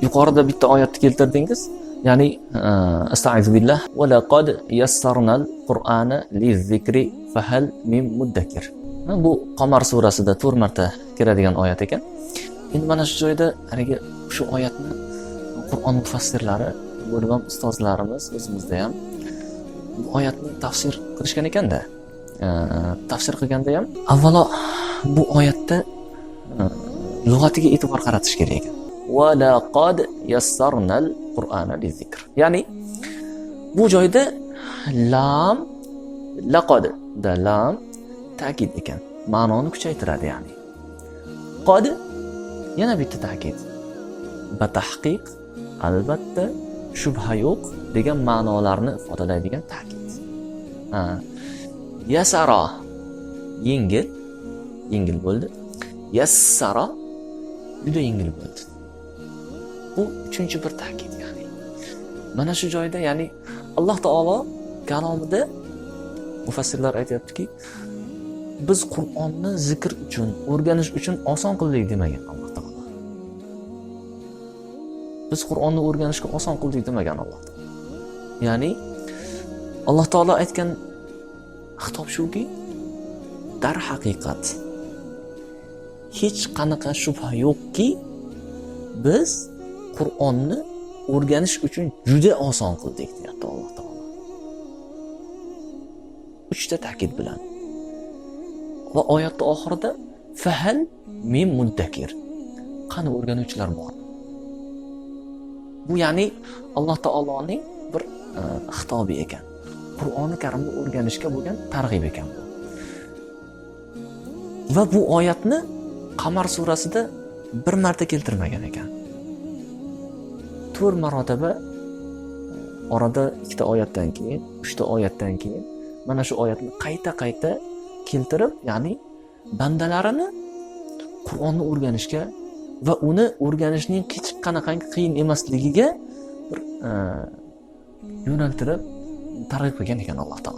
yuqorida bitta oyatni keltirdingiz. Ya'ni astag'firullah va laqad yassarnal qur'ana lizikri fahal min muddakir. Bu Qamar surasida 4 marta keladigan oyat ekan. Endi mana shu joyda haligi shu oyatni Qur'on mufassirlari, bo'lib ham ustozlarimiz o'zimizda ham bu oyatni tafsir qilishgan ekanda. Tafsir qilganda ham avvalo bu oyatda lug'atiga e'tibor qaratish kerak ekan. Va laqad yassarnal qur'ana lizikr. Ya'ni bu joyda lam laqad da lam ta'kid ekan. Ma'noni kuchaytiradi ya'ni. Qad yana bitta ta'kid. Batahqiq albatta shubha yo'q degan ma'nolarni ifodalaydigan ta'kid. Yasara yengil bo'ldi. Yassara juda yengil bo'ldi. Bu uchinchi bir ta'kid ya'ni. Mana shu joyda ya'ni Alloh taolo kalomida mufassirlar aytayaptiki, biz Qur'onni zikr uchun, o'rganish uchun oson qildik demagan Alloh taolo. Biz Qur'onni o'rganishga oson qildik demagan Alloh taolo. Ya'ni Alloh taolo aytgan xitob shuki, dar haqiqat hech qanaqa shubha yo'qki, biz Qur'onni o'rganish uchun juda oson qildik deyapti Alloh taolo. 3 ta ta'kid bilan. Va oyatning oxirida fahal min muddakir. Qani o'rganuvchilar bor. Bu ya'ni Alloh taoloning bir xitobi ekan. Qur'oni Karimni o'rganishga bo'lgan targ'ib ekan bu. Va bu oyatni Qamar surasida 1 marta keltirmagan ekan. 4 marotaba orada 2 ta oyatdan keyin, 3 ta oyatdan keyin mana shu oyatni qayta keltirib, ya'ni bandalarini Qur'onni o'rganishga va uni o'rganishning hech qanaqangi qiyin emasligiga bir yo'naltirib targ'ib qilgan ekan Alloh taolo.